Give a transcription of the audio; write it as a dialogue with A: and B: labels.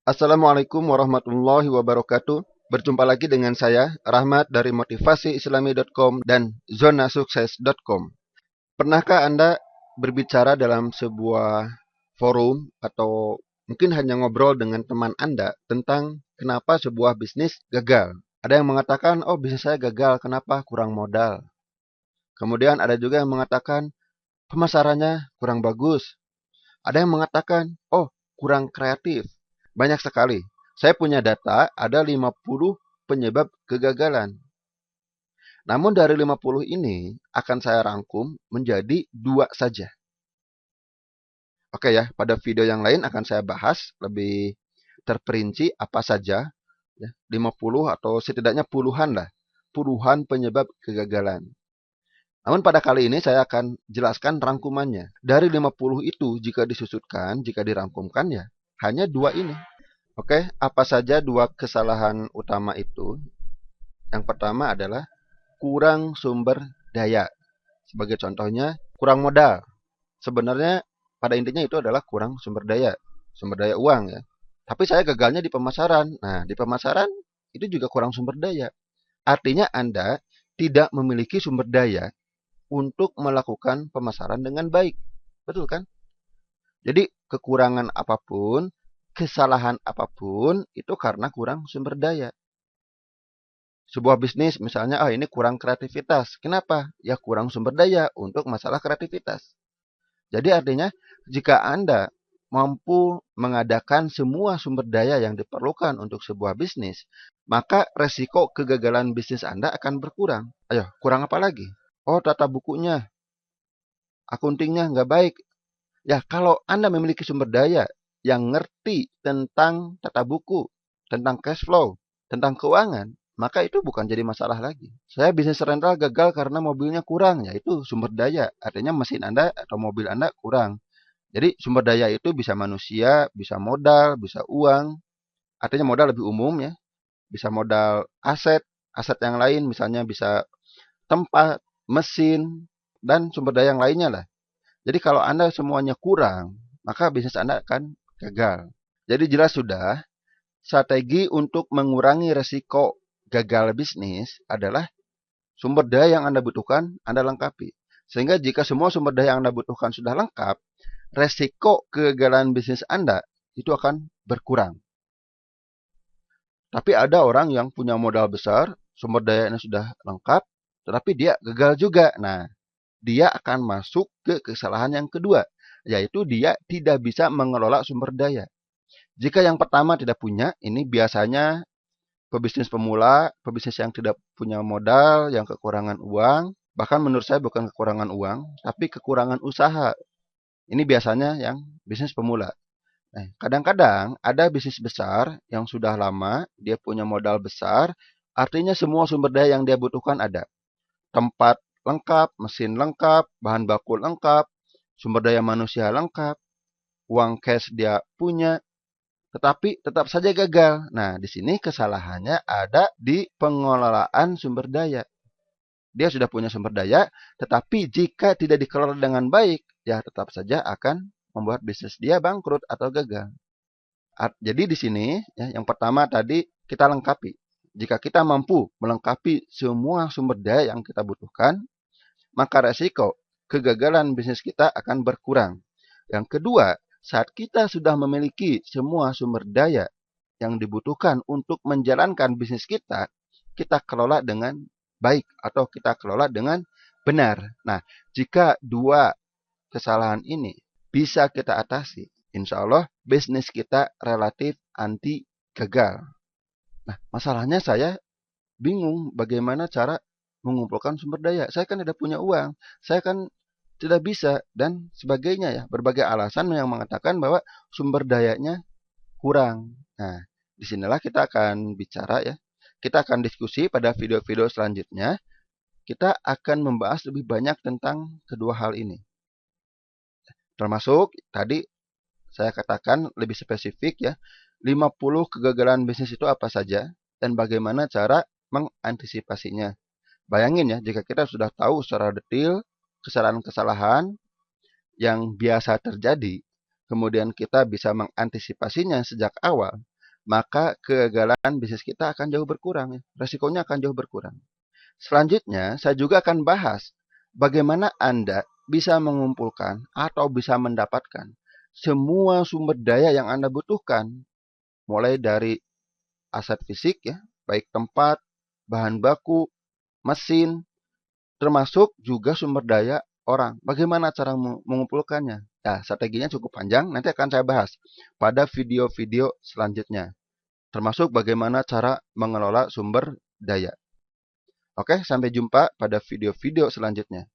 A: Assalamualaikum warahmatullahi wabarakatuh. Berjumpa lagi dengan saya, Rahmat dari motivasiislami.com dan zonasukses.com. Pernahkah Anda berbicara dalam sebuah forum atau mungkin hanya ngobrol dengan teman Anda tentang kenapa sebuah bisnis gagal? Ada yang mengatakan, oh bisnis saya gagal, kenapa? Kurang modal. Kemudian ada juga yang mengatakan, pemasarannya kurang bagus. Ada yang mengatakan, oh kurang kreatif. Banyak sekali. Saya punya data ada 50 penyebab kegagalan. Namun dari 50 ini akan saya rangkum menjadi dua saja. Oke ya, pada video yang lain akan saya bahas lebih terperinci apa saja ya, 50 atau setidaknya puluhan lah. Puluhan penyebab kegagalan. Namun pada kali ini saya akan jelaskan rangkumannya. Dari 50 itu jika disusutkan, jika dirangkumkan ya hanya dua ini. Oke, apa saja dua kesalahan utama itu? Yang pertama adalah kurang sumber daya. Sebagai contohnya, kurang modal. Sebenarnya pada intinya itu adalah kurang sumber daya uang ya. Tapi saya gagalnya di pemasaran. Nah, di pemasaran itu juga kurang sumber daya. Artinya Anda tidak memiliki sumber daya untuk melakukan pemasaran dengan baik. Betul kan? Jadi kekurangan apapun, kesalahan apapun itu karena kurang sumber daya. Sebuah bisnis misalnya, ini kurang kreativitas. Kenapa? Ya kurang sumber daya untuk masalah kreativitas. Jadi artinya jika Anda mampu mengadakan semua sumber daya yang diperlukan untuk sebuah bisnis, maka resiko kegagalan bisnis Anda akan berkurang. Ayo, kurang apa lagi? Oh, tata bukunya, akuntingnya nggak baik. Ya, kalau Anda memiliki sumber daya yang ngerti tentang tata buku, tentang cash flow, tentang keuangan, maka itu bukan jadi masalah lagi. Saya bisnis rental gagal karena mobilnya kurang, yaitu sumber daya. Artinya mesin Anda atau mobil Anda kurang. Jadi sumber daya itu bisa manusia, bisa modal, bisa uang. Artinya modal lebih umum ya. Bisa modal aset, aset yang lain misalnya bisa tempat, mesin, dan sumber daya yang lainnya lah. Jadi kalau Anda semuanya kurang, maka bisnis Anda akan gagal. Jadi jelas sudah, strategi untuk mengurangi resiko gagal bisnis adalah sumber daya yang Anda butuhkan, Anda lengkapi. Sehingga jika semua sumber daya yang Anda butuhkan sudah lengkap, resiko kegagalan bisnis Anda itu akan berkurang. Tapi ada orang yang punya modal besar, sumber dayanya sudah lengkap, tetapi dia gagal juga. Nah, dia akan masuk ke kesalahan yang kedua, yaitu dia tidak bisa mengelola sumber daya. Jika yang pertama tidak punya, ini biasanya pebisnis pemula, pebisnis yang tidak punya modal, yang kekurangan uang, bahkan menurut saya bukan kekurangan uang, tapi kekurangan usaha. Ini biasanya yang bisnis pemula. Nah, kadang-kadang ada bisnis besar yang sudah lama, dia punya modal besar, artinya semua sumber daya yang dia butuhkan ada. Tempat lengkap, mesin lengkap, bahan baku lengkap, sumber daya manusia lengkap, uang cash dia punya, tetapi tetap saja gagal. Nah, di sini kesalahannya ada di pengelolaan sumber daya. Dia sudah punya sumber daya, tetapi jika tidak dikelola dengan baik, ya tetap saja akan membuat bisnis dia bangkrut atau gagal. Jadi di sini, ya, yang pertama tadi kita lengkapi. Jika kita mampu melengkapi semua sumber daya yang kita butuhkan, maka resiko kegagalan bisnis kita akan berkurang. Yang kedua, saat kita sudah memiliki semua sumber daya yang dibutuhkan untuk menjalankan bisnis kita kelola dengan baik atau kita kelola dengan benar. Nah, jika dua kesalahan ini bisa kita atasi, insya Allah bisnis kita relatif anti gagal. Nah, masalahnya saya bingung bagaimana cara mengumpulkan sumber daya. Saya kan tidak punya uang, saya kan tidak bisa dan sebagainya ya. Berbagai alasan yang mengatakan bahwa sumber dayanya kurang. Nah, disinilah kita akan bicara ya. Kita akan diskusi pada video-video selanjutnya. Kita akan membahas lebih banyak tentang kedua hal ini. Termasuk tadi saya katakan lebih spesifik ya. 50 kegagalan bisnis itu apa saja dan bagaimana cara mengantisipasinya. Bayangin ya, jika kita sudah tahu secara detail kesalahan-kesalahan yang biasa terjadi, kemudian kita bisa mengantisipasinya sejak awal, maka kegagalan bisnis kita akan jauh berkurang. Resikonya akan jauh berkurang. Selanjutnya, saya juga akan bahas bagaimana Anda bisa mengumpulkan atau bisa mendapatkan semua sumber daya yang Anda butuhkan, mulai dari aset fisik, ya, baik tempat, bahan baku, mesin, termasuk juga sumber daya orang. Bagaimana cara mengumpulkannya? Nah, strateginya cukup panjang, nanti akan saya bahas pada video-video selanjutnya. Termasuk bagaimana cara mengelola sumber daya. Oke, sampai jumpa pada video-video selanjutnya.